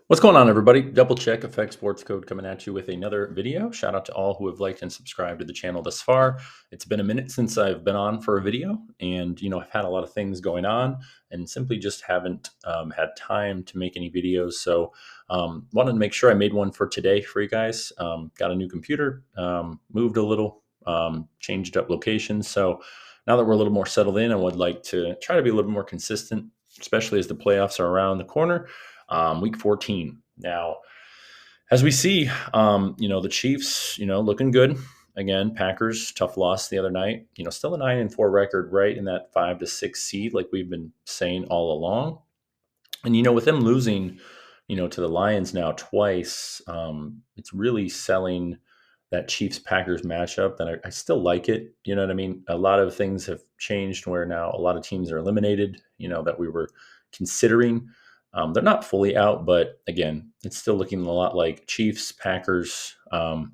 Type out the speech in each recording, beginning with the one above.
What's going on, everybody? Double Check Effect Sports Code coming at you with another video. Shout out to all who have liked and subscribed to the channel thus far. It's been a minute since I've been on for a video, and I've had a lot of things going on, and simply just haven't had time to make any videos. So, wanted to make sure I made one for today for you guys. Got a new computer, moved a little, changed up locations. So now that we're a little more settled in, I would like to try to be a little more consistent, especially as the playoffs are around the corner. Week 14. Now, as we see, the Chiefs, looking good. Again, Packers, tough loss the other night. Still a 9-4 record, right in that 5 to 6 seed, like we've been saying all along. And with them losing, to the Lions now twice, it's really selling that Chiefs Packers matchup. And I still like it. You know what I mean? A lot of things have changed where now a lot of teams are eliminated. That we were considering. They're not fully out, but again, it's still looking a lot like Chiefs, Packers. I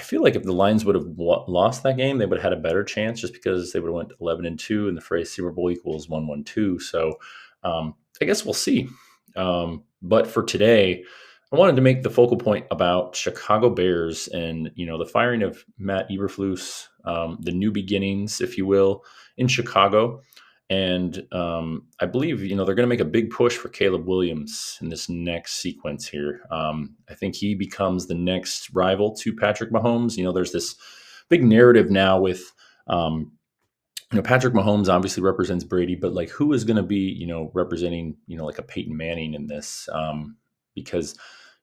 feel like if the Lions would have lost that game, they would have had a better chance just because they would have went 11-2, and the phrase Super Bowl equals 1-1-2. So I guess we'll see. But for today, I wanted to make the focal point about Chicago Bears and the firing of Matt Eberflus, the new beginnings, if you will, in Chicago. And I believe, they're going to make a big push for Caleb Williams in this next sequence here. I think he becomes the next rival to Patrick Mahomes. There's this big narrative now with, Patrick Mahomes obviously represents Brady, but like who is going to be, representing, like a Peyton Manning in this? Because,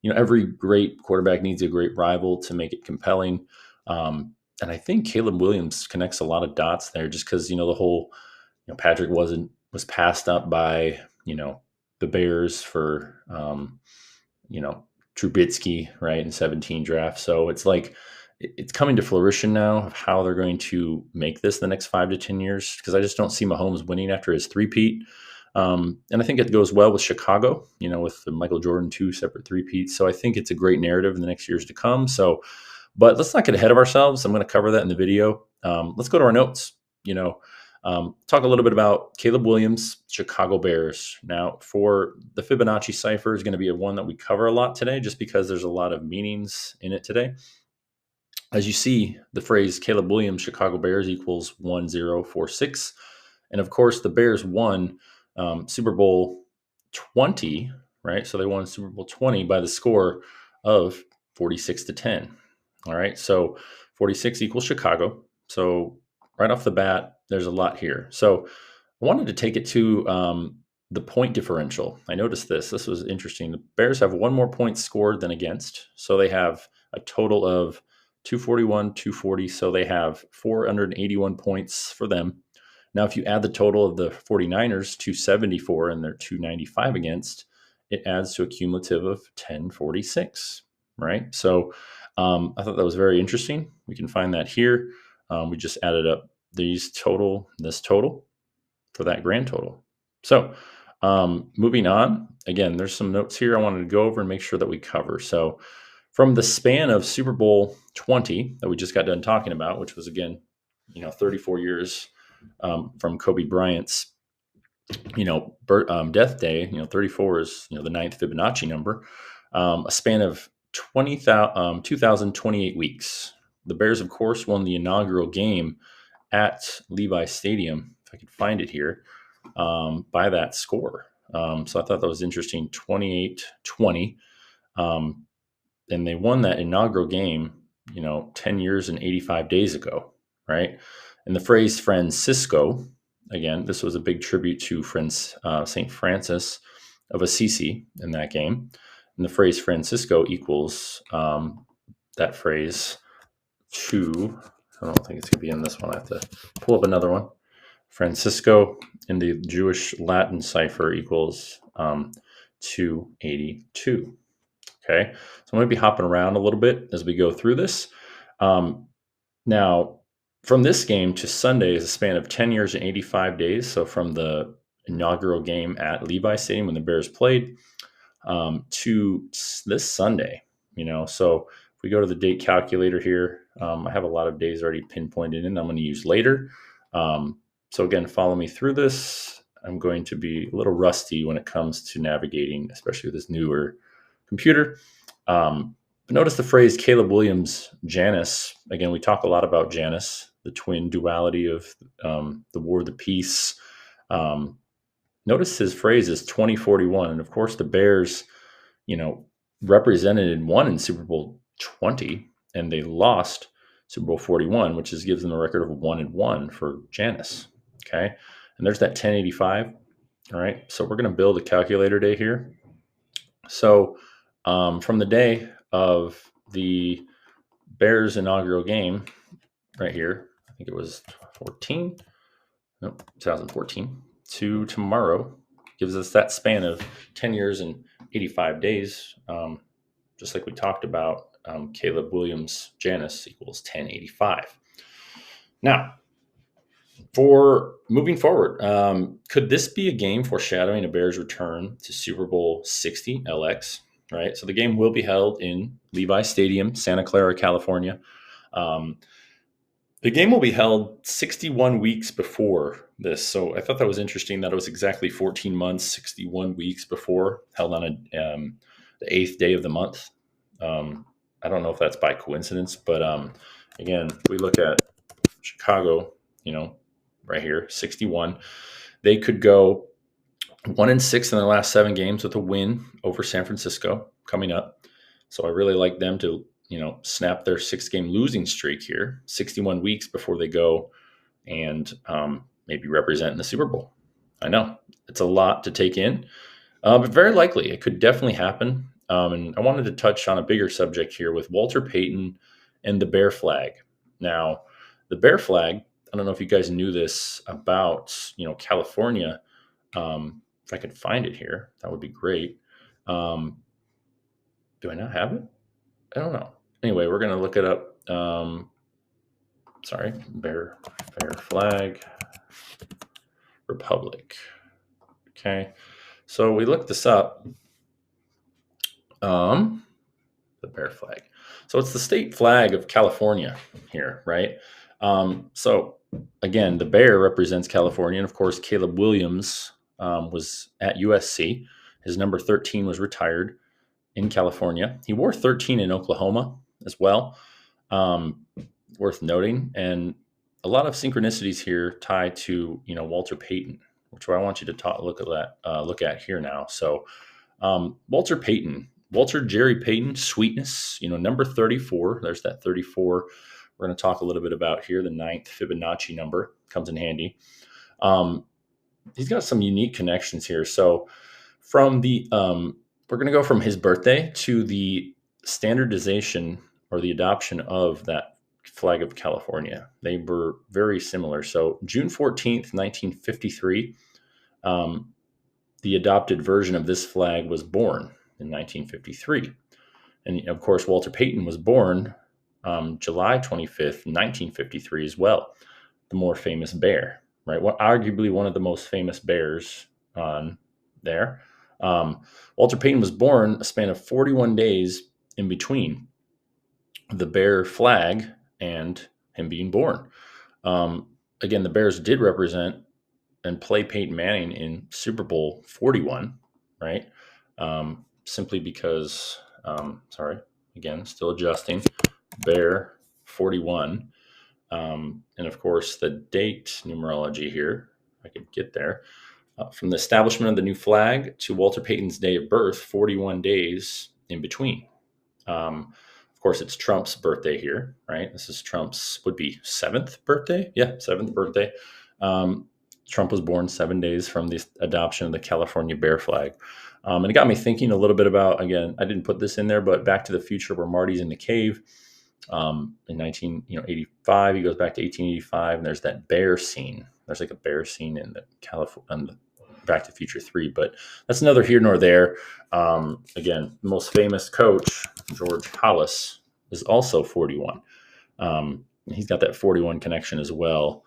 every great quarterback needs a great rival to make it compelling. And I think Caleb Williams connects a lot of dots there just because, the whole, Patrick was passed up by the Bears for Trubisky, right, in 17 draft. So it's like it's coming to fruition now of how they're going to make this the next 5 to 10 years, because I just don't see Mahomes winning after his three-peat. And I think it goes well with Chicago, with the Michael Jordan 2 separate three-peats. So I think it's a great narrative in the next years to come. So, but let's not get ahead of ourselves. I'm going to cover that in the video. Let's go to our notes. Talk a little bit about Caleb Williams, Chicago Bears. Now, for the Fibonacci cipher is going to be one that we cover a lot today, just because there's a lot of meanings in it today. As you see, the phrase Caleb Williams, Chicago Bears equals 1046. And of course, the Bears won Super Bowl 20, right? So they won Super Bowl 20 by the score of 46-10. All right. So 46 equals Chicago. So right off the bat, there's a lot here. So I wanted to take it to the point differential. I noticed this. This was interesting. The Bears have one more point scored than against. So they have a total of 241, 240. So they have 481 points for them. Now, if you add the total of the 49ers, 274, and they're 295 against, it adds to a cumulative of 1046, right? So I thought that was very interesting. We can find that here. We just added up this total for that grand total. So moving on, again, there's some notes here I wanted to go over and make sure that we cover. So from the span of Super Bowl 20 that we just got done talking about, which was, again, 34 years from Kobe Bryant's, death day, 34 is, the ninth Fibonacci number, a span of 2,028 weeks. The Bears, of course, won the inaugural game at Levi Stadium, if I could find it here, by that score. So I thought that was interesting, 28-20. And they won that inaugural game, 10 years and 85 days ago, right? And the phrase Francisco, again, this was a big tribute to St. Francis of Assisi in that game. And the phrase Francisco equals that phrase to, I don't think it's going to be in this one. I have to pull up another one. Francisco in the Jewish Latin cipher equals 282. Okay, so I'm going to be hopping around a little bit as we go through this. Now, from this game to Sunday is a span of 10 years and 85 days. So from the inaugural game at Levi Stadium when the Bears played to this Sunday, so if we go to the date calculator here, I have a lot of days already pinpointed in I'm going to use later. So again, follow me through this. I'm going to be a little rusty when it comes to navigating, especially with this newer computer. But notice the phrase Caleb Williams, Janus. Again, we talk a lot about Janus, the twin duality of the War, the Peace. Um, Notice his phrase is 2041. And of course, the Bears, represented and won in Super Bowl 20, and they lost Super Bowl 41, which gives them a record of 1-1 for Janus. Okay. And there's that 1085. All right. So we're going to build a calculator day here. So from the day of the Bears inaugural game right here, I think it was 2014 to tomorrow, gives us that span of 10 years and 85 days. Just like we talked about, Caleb Williams Janus equals 1085. Now, for moving forward, could this be a game foreshadowing a Bears return to Super Bowl 60 LX? Right. So the game will be held in Levi Stadium, Santa Clara, California. The game will be held 61 weeks before this. So I thought that was interesting that it was exactly 14 months, 61 weeks before, held on the 8th day of the month. I don't know if that's by coincidence, but again, we look at Chicago, right here, 61. They could go 1-6 in their last 7 games with a win over San Francisco coming up. So I really like them to snap their 6-game losing streak here, 61 weeks before they go and maybe represent in the Super Bowl. I know it's a lot to take in, but very likely it could definitely happen. And I wanted to touch on a bigger subject here with Walter Payton and the Bear flag. Now, the Bear flag, I don't know if you guys knew this about, California. If I could find it here, that would be great. Do I not have it? I don't know. Anyway, we're going to look it up. Bear flag, Republic. Okay. So we looked this up. The Bear flag. So it's the state flag of California here, right? So again, the bear represents California. And of course, Caleb Williams was at USC. His number 13 was retired in California. He wore 13 in Oklahoma as well. Worth noting. And a lot of synchronicities here tied to, Walter Payton, which I want you to look at here now. So Walter Jerry Payton, sweetness, number 34. There's that 34 we're going to talk a little bit about here. The 9th Fibonacci number comes in handy. He's got some unique connections here. So from the, we're going to go from his birthday to the standardization or the adoption of that flag of California. They were very similar. So June 14th, 1953, the adopted version of this flag was born in 1953. And of course, Walter Payton was born July 25th, 1953 as well. The more famous bear, right? Arguably one of the most famous bears on there. Walter Payton was born a span of 41 days in between the bear flag and him being born. Again, the Bears did represent and play Peyton Manning in Super Bowl 41, right? Simply because, again, still adjusting, Bear 41. And of course, the date numerology here, if I could get there, from the establishment of the new flag to Walter Payton's day of birth, 41 days in between. Of course, it's Trump's birthday here, right? This is Trump's would be 7th birthday. Yeah, 7th birthday. Trump was born 7 days from the adoption of the California bear flag. And it got me thinking a little bit about, again, I didn't put this in there, but Back to the Future where Marty's in the cave in 1985. He goes back to 1885, and there's that bear scene. There's like a bear scene in the California Back to the Future 3, but that's neither here nor there. Again, the most famous coach, George Halas, is also 41. He's got that 41 connection as well.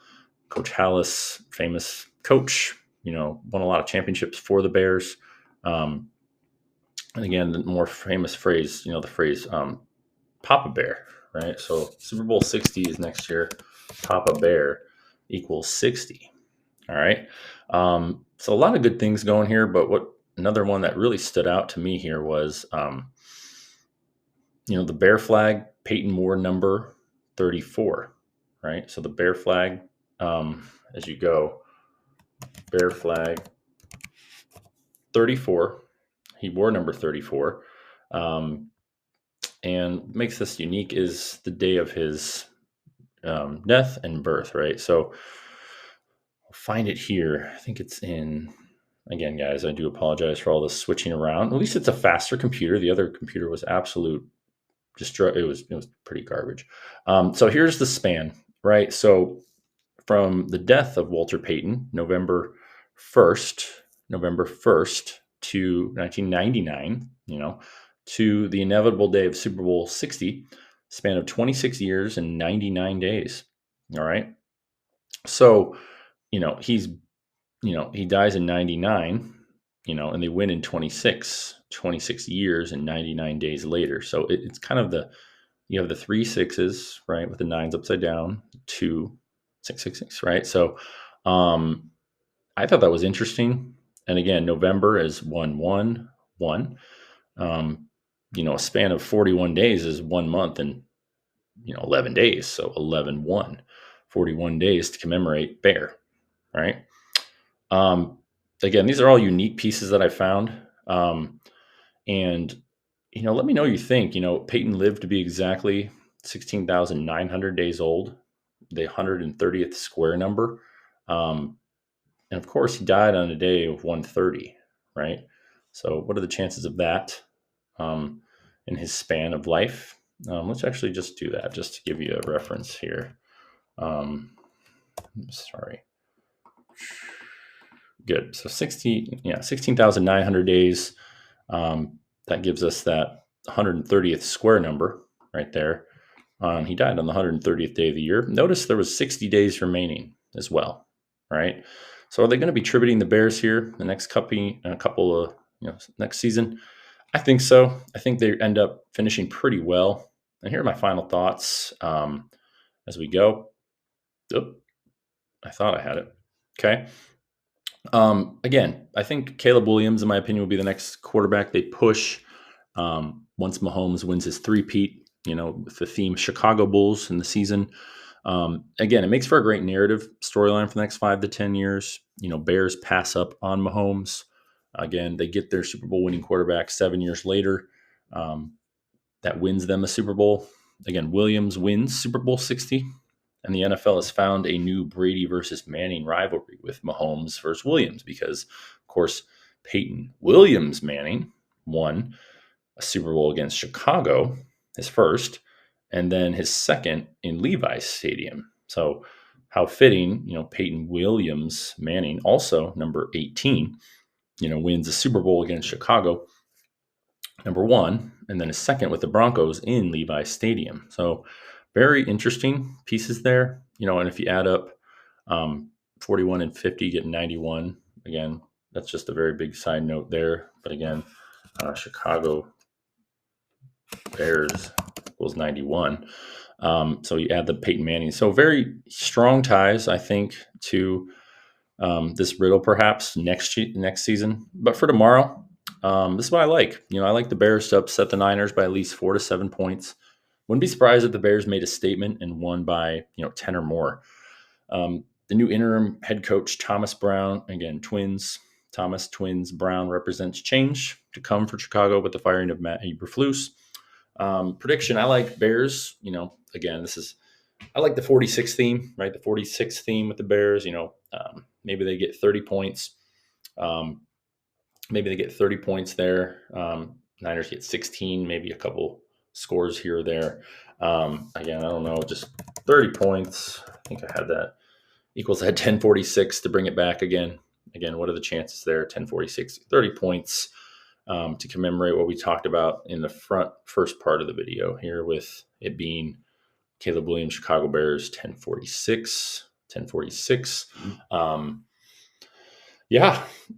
Coach Halas, famous coach, won a lot of championships for the Bears. And again, the more famous phrase, the phrase Papa Bear, right? So Super Bowl 60 is next year. Papa Bear equals 60. All right. So a lot of good things going here, but what another one that really stood out to me here was, the bear flag, Payton wore number 34, right? So the bear flag, as you go, bear flag 34, he wore number 34. Um, and makes this unique is the day of his death and birth, right? So I'll find it here. I think it's in. Again, guys, I do apologize for all this switching around. At least it's a faster computer. The other computer was absolute it was pretty garbage. So here's the span, right? So from the death of Walter Payton, November 1st to 1999, to the inevitable day of Super Bowl 60, span of 26 years and 99 days. All right. So, he dies in 99, and they win in 26 years and 99 days later. So it's kind of you have the three sixes, right? With the nines upside down, 2 6 6 6, right? So, I thought that was interesting. And again, November is 1 1 1. A span of 41 days is 1 month and 11 days. So 11 1, 41 days to commemorate Bear, right? Um, Again, these are all unique pieces that I found. And let me know what you think. Peyton lived to be exactly 16,900 days old, the 130th square number. And of course, he died on a day of 130, right? So, what are the chances of that in his span of life? Let's actually just do that, just to give you a reference here. Sorry. Good. So 16,900 days. That gives us that 130th square number right there. He died on the 130th day of the year. Notice there was 60 days remaining as well, right? So are they going to be tributing the Bears here the next couple of next season? I think so. I think they end up finishing pretty well. And here are my final thoughts as we go. Oop, I thought I had it. Okay. Again, I think Caleb Williams, in my opinion, will be the next quarterback they push once Mahomes wins his three-peat, with the theme Chicago Bulls in the season. Again, it makes for a great narrative storyline for the next 5 to 10 years. Bears pass up on Mahomes. Again, they get their Super Bowl winning quarterback 7 years later. That wins them a Super Bowl. Again, Williams wins Super Bowl 60. And the NFL has found a new Brady versus Manning rivalry with Mahomes versus Williams because, of course, Peyton Williams Manning won a Super Bowl against Chicago, his first, and then his second in Levi Stadium. So how fitting, Peyton Williams Manning, also number 18, wins a Super Bowl against Chicago, number one, and then his second with the Broncos in Levi Stadium. So very interesting pieces there, and if you add up 41 and 50, you get 91. Again, that's just a very big side note there. But again, Chicago Bears equals 91. So you add the Peyton Manning. So very strong ties, I think, to this riddle perhaps next season. But for tomorrow, this is what I like. I like the Bears to upset the Niners by at least 4 to 7 points. Wouldn't be surprised if the Bears made a statement and won by 10 or more. The new interim head coach Thomas Brown, again twins. Thomas Twins Brown represents change to come for Chicago with the firing of Matt Eberflus. Prediction: I like Bears. Again, I like the 46 theme, right? The 46 theme with the Bears. Maybe they get 30 points. Maybe they get 30 points there. Niners get 16, maybe a couple scores here or there. Again, I don't know, just 30 points. I think I had that. Equals I had 1046 to bring it back again. Again, what are the chances there? 1046, 30 points to commemorate what we talked about in the first part of the video here, with it being Caleb Williams, Chicago Bears, 1046.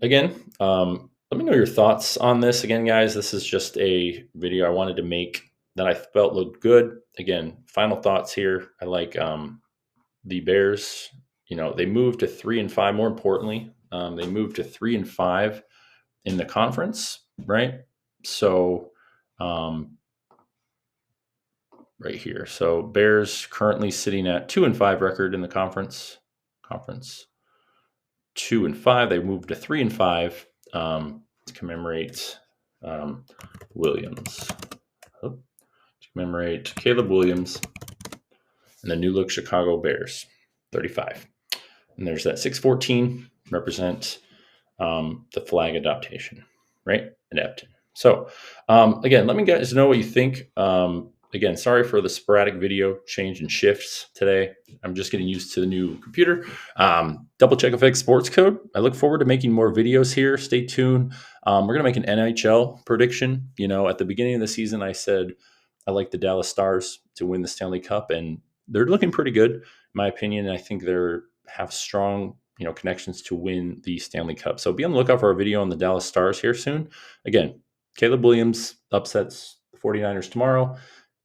Again, let me know your thoughts on this. Again, guys, this is just a video I wanted to make that I felt looked good. Again, final thoughts here. I like the Bears. They moved to 3-5. More importantly, They moved to 3-5 in the conference, right? So, right here. So Bears currently sitting at 2-5 record in the conference. 2-5. They moved to 3-5 to commemorate Williams. To commemorate Caleb Williams and the new look Chicago Bears, 35. And there's that 614 represent the flag adaptation, right? Adapted. So again, let me guys know what you think. Again, sorry for the sporadic video change and shifts today. I'm just getting used to the new computer. Double Check Effects Sports Code. I look forward to making more videos here. Stay tuned. We're going to make an NHL prediction. You know, at the beginning of the season, I said I like the Dallas Stars to win the Stanley Cup, and they're looking pretty good, in my opinion. I think they're have strong, connections to win the Stanley Cup. So be on the lookout for our video on the Dallas Stars here soon. Again, Caleb Williams upsets the 49ers tomorrow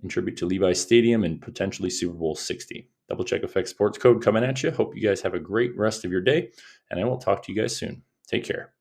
in tribute to Levi Stadium and potentially Super Bowl 60. Double Check Effects Sports Code coming at you. Hope you guys have a great rest of your day, and I will talk to you guys soon. Take care.